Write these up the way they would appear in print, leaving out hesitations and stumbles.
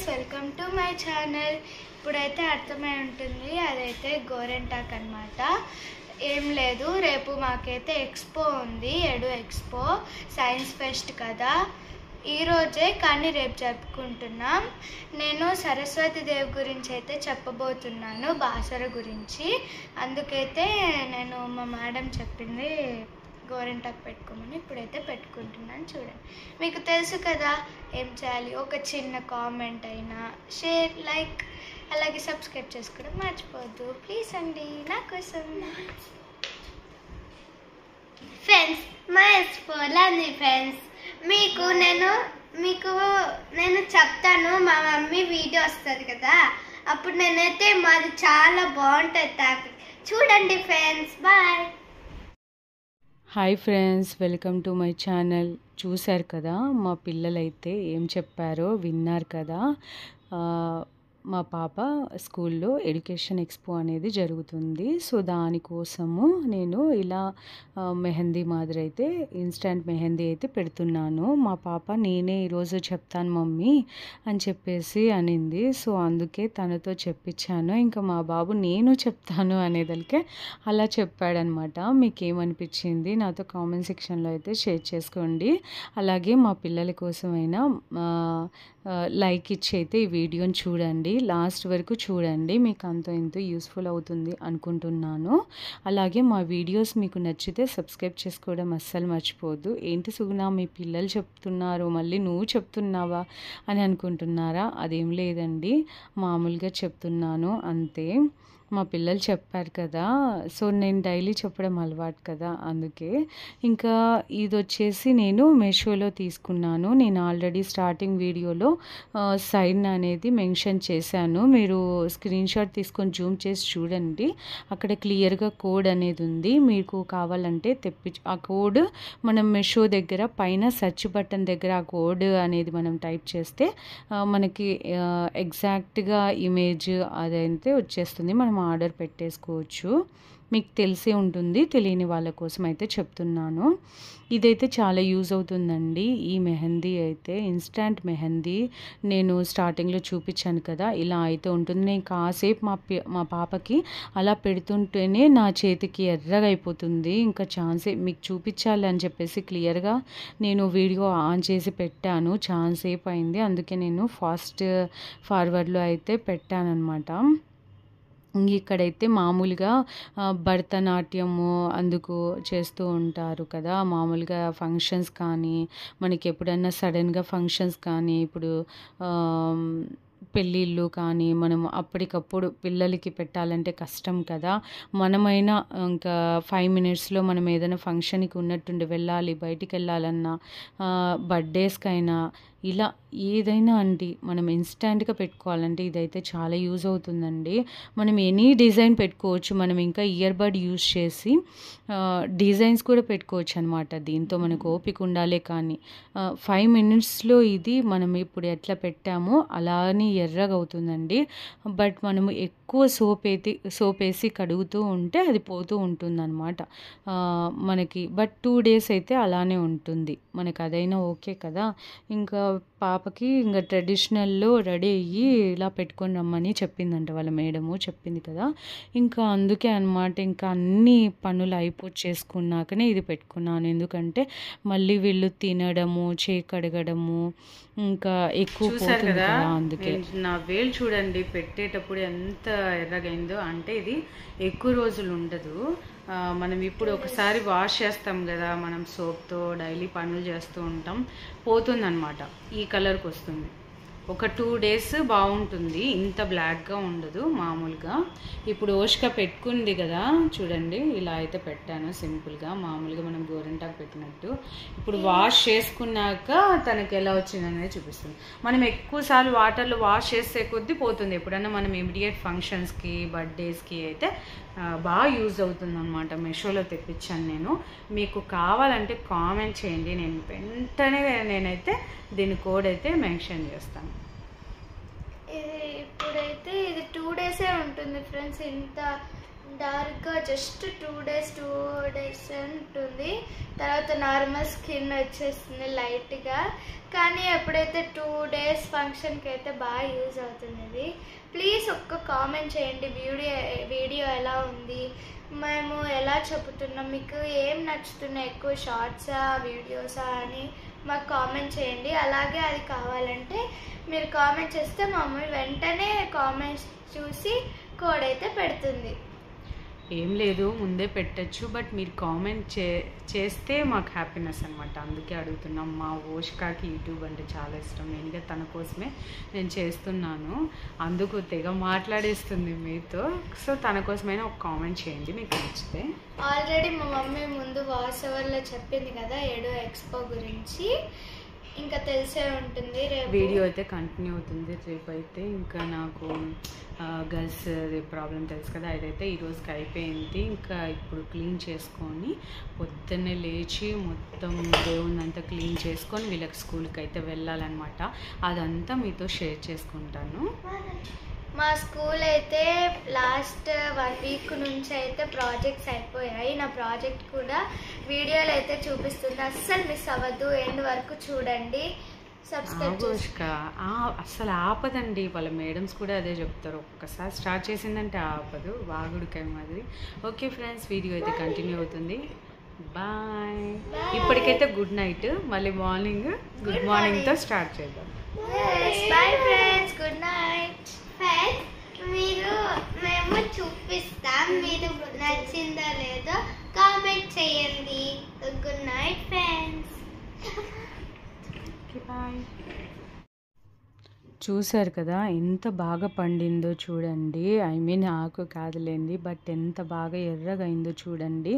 Friends, welcome to my channel. ఇప్పుడైతే అర్థమై ఉంటుంది, అదైతే గోరెంటాక్ అన్నమాట. ఏం లేదు, రేపు మాకైతే ఎక్స్పో ఉంది, ఎడు ఎక్స్పో సైన్స్ ఫెస్ట్ కదా. ఈరోజే కానీ రేపు జరుపుకుంటున్నాం. నేను సరస్వతి దేవి గురించి అయితే చెప్పబోతున్నాను, బాసర గురించి. అందుకైతే నేను మా మేడం చెప్పింది గోరెంటాకు పెట్టుకోమని, ఇప్పుడైతే పెట్టుకుంటున్నాను. చూడండి, మీకు తెలుసు కదా ఏం చేయాలి. ఒక చిన్న కామెంట్ అయినా, షేర్, లైక్, అలాగే సబ్స్క్రైబ్ చేసుకోవడం మర్చిపోవద్దు ప్లీజ్ అండి, నా కోసం. ఫ్రెండ్స్, మా ఎక్స్పోలో ఉంది ఫ్రెండ్స్. మీకు నేను చెప్తాను, మా మమ్మీ వీడియో వస్తుంది కదా, అప్పుడు నేనైతే మాది చాలా బాగుంటుంది టాపిక్. చూడండి friends, bye. Hi friends, welcome to my channel. చూశారు కదా మా పిల్లలైతే ఏం చెప్పారో విన్నారు కదా. మా పాప స్కూల్లో ఎడ్యుకేషన్ ఎక్స్పో అనేది జరుగుతుంది. సో దానికోసము నేను ఇలా మెహందీ మాదిరి అయితే ఇన్స్టంట్ మెహందీ అయితే పెడుతున్నాను. మా పాప నేనే ఈరోజు చెప్తాను మమ్మీ అని చెప్పేసి అనింది. సో అందుకే తనతో చెప్పించాను. ఇంకా మా బాబు నేను చెప్తాను అనేదలికే అలా చెప్పాడనమాట. మీకు ఏమనిపించింది నాతో కామెంట్ సెక్షన్లో అయితే షేర్ చేసుకోండి. అలాగే మా పిల్లల కోసమైనా లైక్ ఇచ్చి అయితే ఈ వీడియోని చూడండి, లాస్ట్ వరకు చూడండి, మీకు అంత ఎంతో యూస్ఫుల్ అవుతుంది అనుకుంటున్నాను. అలాగే మా వీడియోస్ మీకు నచ్చితే సబ్స్క్రైబ్ చేసుకోవడం అస్సలు మర్చిపోవద్దు. ఏంటి సుగుణ, మీ పిల్లలు చెప్తున్నారు, మళ్ళీ నువ్వు చెప్తున్నావా అని అనుకుంటున్నారా? అదేం లేదండి, మామూలుగా చెప్తున్నాను అంతే. మా పిల్లలు చెప్పారు కదా, సో నేను డైలీ చెప్పడం అలవాటు కదా, అందుకే. ఇంకా ఇది వచ్చేసి నేను మీషోలో తీసుకున్నాను. నేను ఆల్రెడీ స్టార్టింగ్ వీడియోలో సైన్ అనేది మెన్షన్ చేశాను. మీరు స్క్రీన్ షాట్ తీసుకొని జూమ్ చేసి చూడండి, అక్కడ క్లియర్గా కోడ్ అనేది ఉంది. మీకు కావాలంటే ఆ కోడ్ మనం మీషో దగ్గర పైన సెర్చ్ బటన్ దగ్గర ఆ కోడ్ అనేది మనం టైప్ చేస్తే మనకి ఎగ్జాక్ట్గా ఇమేజ్ అదైతే వచ్చేస్తుంది. మనం ఆర్డర్ పెట్టేసుకోవచ్చు. మీకు తెలిసే ఉంటుంది, తెలియని వాళ్ళ కోసం అయితే చెప్తున్నాను. ఇదైతే చాలా యూజ్ అవుతుందండి. ఈ మెహందీ అయితే ఇన్స్టంట్ మెహందీ నేను స్టార్టింగ్లో చూపించాను కదా, ఇలా అయితే ఉంటుంది. నేను కాసేపు మా పాపకి అలా పెడుతుంటేనే నా చేతికి ఎర్రగా అయిపోతుంది. ఇంకా ఛాన్సే మీకు చూపించాలి అని చెప్పేసి క్లియర్గా నేను వీడియో ఆన్ చేసి పెట్టాను. ఛాన్సేపు అయింది, అందుకే నేను ఫార్వర్డ్లో అయితే పెట్టానన్నమాట. ఇక్కడైతే మామూలుగా భరతనాట్యము అందుకు చేస్తూ ఉంటారు కదా, మామూలుగా ఫంక్షన్స్ కానీ, మనకి ఎప్పుడన్నా సడన్గా ఫంక్షన్స్ కానీ, ఇప్పుడు పెళ్ళిళ్ళు కానీ మనం అప్పటికప్పుడు పిల్లలకి పెట్టాలంటే కష్టం కదా. మనమైనా ఇంకా 5 మినిట్స్లో మనం ఏదైనా ఫంక్షన్కి ఉన్నట్టుండి వెళ్ళాలి, బయటికి వెళ్ళాలన్నా, బర్త్డేస్కైనా, ఇలా ఏదైనా అండి మనం ఇన్స్టెంట్గా పెట్టుకోవాలంటే ఇదైతే చాలా యూజ్ అవుతుందండి. మనం ఎనీ డిజైన్ పెట్టుకోవచ్చు. మనం ఇంకా ఇయర్ బడ్ యూజ్ చేసి డిజైన్స్ కూడా పెట్టుకోవచ్చు అనమాట. దీంతో మనకు ఓపిక ఉండాలే కానీ 5 మినిట్స్లో ఇది మనం ఇప్పుడు ఎట్లా పెట్టామో అలానే ఎర్రగా అవుతుందండి. బట్ మనము ఎక్కువ సోప్ వేసి కడుగుతూ ఉంటే అది పోతూ ఉంటుంది అనమాట మనకి. బట్ 2 డేస్ అయితే అలానే ఉంటుంది మనకు, అదైనా ఓకే కదా. ఇంకా పాపకి ఇంకా ట్రెడిషనల్లో రెడీ అయ్యి ఇలా పెట్టుకొని రమ్మని చెప్పిందంట వాళ్ళ మేడము, చెప్పింది కదా. ఇంకా అందుకే అనమాట, ఇంకా అన్ని పనులు చేసుకున్నాకనే ఇది పెట్టుకున్నాను. ఎందుకంటే మళ్ళీ వీళ్ళు తినడము, కడగడము ఇంకా ఎక్కువ పోతుంది కదా, అందుకే. నా వేలు చూడండి, పెట్టేటప్పుడు ఎంత ఎర్రగైందో. అంటే ఇది ఎక్కువ రోజులు ఉండదు. మనం ఇప్పుడు ఒకసారి వాష్ చేస్తాం కదా మనం సోప్తో, డైలీ పనులు చేస్తూ ఉంటాం, పోతుందన్నమాట, ఈ కలర్కి వస్తుంది. ఒక 2 డేస్ బాగుంటుంది, ఇంత బ్లాక్గా ఉండదు మామూలుగా. ఇప్పుడు ఓష్క పెట్టుకుంది కదా, చూడండి ఇలా అయితే పెట్టాను సింపుల్గా, మామూలుగా మనం గోరెంటాకు పెట్టినట్టు. ఇప్పుడు వాష్ చేసుకున్నాక తనకి ఎలా వచ్చింది అనేది చూపిస్తుంది. మనం ఎక్కువసార్లు వాటర్లో వాష్ చేసే కొద్దీ పోతుంది. ఎప్పుడన్నా మనం ఇమీడియట్ ఫంక్షన్స్కి, బర్త్డేస్కి అయితే బాగా యూజ్ అవుతుంది అనమాట. మీషోలో తెప్పించాను నేను. మీకు కావాలంటే కామెంట్ చేయండి, నేను వెంటనే నేనైతే దీని కోడ్ అయితే మెన్షన్ చేస్తాను. ఇప్పుడైతే ఇది 2 డేసే ఉంటుంది ఫ్రెండ్స్. ఇంత డార్క్గా జస్ట్ 2 డేస్ ఉంటుంది. తర్వాత నార్మల్ స్కిన్ వచ్చేస్తుంది లైట్గా. కానీ ఎప్పుడైతే 2 డేస్ ఫంక్షన్కి అయితే బాగా యూజ్ అవుతుంది ఇది. ప్లీజ్ ఒక్క కామెంట్ చేయండి, వీడియో ఎలా ఉంది, మేము ఎలా చెబుతున్నాం, మీకు ఏం నచ్చుతున్నాయి, ఎక్కువ షార్ట్సా వీడియోసా అని మాకు కామెంట్ చేయండి. అలాగే అది కావాలంటే మీరు కామెంట్ చేస్తే మమ్మల్ని వెంటనే కామెంట్స్ చూసి కోడ్ అయితే పెడుతుంది. ఏం లేదు, ముందే పెట్టచ్చు, బట్ మీరు కామెంట్ చేస్తే మాకు హ్యాపీనెస్ అనమాట. అందుకే అడుగుతున్నాం. మా ఓష్కాకి యూట్యూబ్ అంటే చాలా ఇష్టం. మెయిన్గా తన కోసమే నేను చేస్తున్నాను. అందుకు తెగ మాట్లాడేస్తుంది మీతో. సో తన కోసమైనా ఒక కామెంట్ చేయండి మీకు నచ్చితే. ఆల్రెడీ మా మమ్మీ ముందు వాయిస్ ఓవర్లో చెప్పింది కదా ఏడో ఎక్స్పో గురించి, ఇంకా తెలిసే ఉంటుంది. రేపు వీడియో అయితే కంటిన్యూ అవుతుంది. రేపు అయితే ఇంకా నాకు గర్ల్స్ ప్రాబ్లం తెలుసు కదా, అదైతే ఈరోజుకి అయిపోయింది. ఇంకా ఇప్పుడు క్లీన్ చేసుకొని పొద్దున్నే లేచి మొత్తం దేవుణ్ణంతా క్లీన్ చేసుకొని వీళ్ళకి స్కూల్కి అయితే వెళ్ళాలన్నమాట. అదంతా మీతో షేర్ చేసుకుంటాను. మా స్కూల్ అయితే లాస్ట్ 1 వీక్ నుంచి అయితే ప్రాజెక్ట్స్ అయిపోయాయి. నా ప్రాజెక్ట్ కూడా వీడియోలు అయితే చూపిస్తుంది, అస్సలు మిస్ అవ్వద్దు, ఎండ్ వరకు చూడండి. సబ్స్క్రైబ్ అస్సలు ఆపదండి. వాళ్ళ మేడమ్స్ కూడా అదే చెప్తారు, ఒక్కసారి స్టార్ట్ చేసిందంటే ఆపదు, వాగుడికాయ మాదిరి. ఓకే ఫ్రెండ్స్, వీడియో అయితే కంటిన్యూ అవుతుంది. బాయ్. ఇప్పటికైతే గుడ్ నైట్, మళ్ళీ గుడ్ మార్నింగ్తో స్టార్ట్ చేద్దాం. Bye friends, good night. మేము చూపిస్తాం, మీరు నచ్చిందో లేదో కామెంట్ చేయండి. Good night friends. బాయ్. చూశారు కదా ఎంత బాగా పండిందో చూడండి. ఐ మీన్ ఆకు కాదులేండి, బట్ ఎంత బాగా ఎర్రగా అయిందో చూడండి.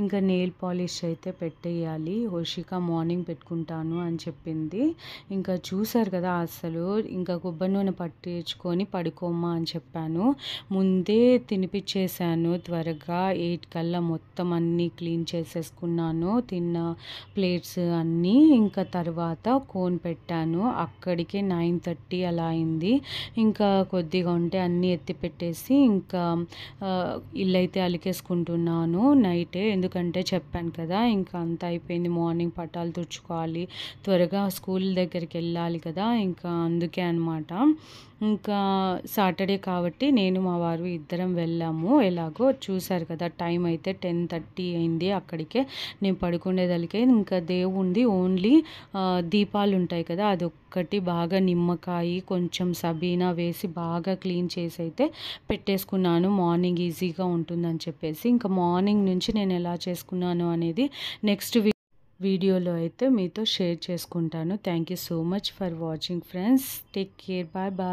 ఇంకా నెయిల్ పాలిష్ అయితే పెట్టేయాలి. హోషిక మార్నింగ్ పెట్టుకుంటాను అని చెప్పింది. ఇంకా చూశారు కదా, అసలు ఇంకా కొబ్బరి నూనె పట్టించుకొని పడుకోమ్మా అని చెప్పాను. ముందే తినిపించేశాను త్వరగా. 8 కల్లా మొత్తం అన్నీ క్లీన్ చేసేసుకున్నాను, తిన్న ప్లేట్స్ అన్నీ. ఇంకా తర్వాత కోన్ పెట్టాను. అక్కడికే 9:30 అలా అయింది. ఇంకా కొద్దిగా ఉంటే అన్నీ ఎత్తి పెట్టేసి ఇంకా ఇల్లు అయితే అలికేసుకుంటున్నాను నైటే. ఎందుకంటే చెప్పాను కదా, ఇంకా అంతా అయిపోయింది. మార్నింగ్ పట్టాలు తుడుచుకోవాలి, త్వరగా స్కూల్ దగ్గరికి వెళ్ళాలి కదా, ఇంకా అందుకే అనమాట. ఇంకా సాటర్డే కాబట్టి నేను మా వారు ఇద్దరం వెళ్ళాము. ఎలాగో చూశారు కదా, టైం అయితే 10:30 అయింది. అక్కడికే నేను పడుకునేదానికే. ఇంకా దేవుంది ఓన్లీ దీపాలు ఉంటాయి కదా, అదొక్కటి బాగా నిమ్మకాయ కొంచెం సబీనా వేసి బాగా క్లీన్ చేసి అయితే పెట్టేసుకున్నాను. మార్నింగ్ ఈజీగా ఉంటుందని చెప్పేసి ఇంకా మార్నింగ్ నుంచి నేను ఎలా చేసుకున్నాను అనేది నెక్స్ట్ వీడియోలో అయితే మీతో షేర్ చేసుకుంటాను. Thank you so much for watching friends. Take care. Bye bye.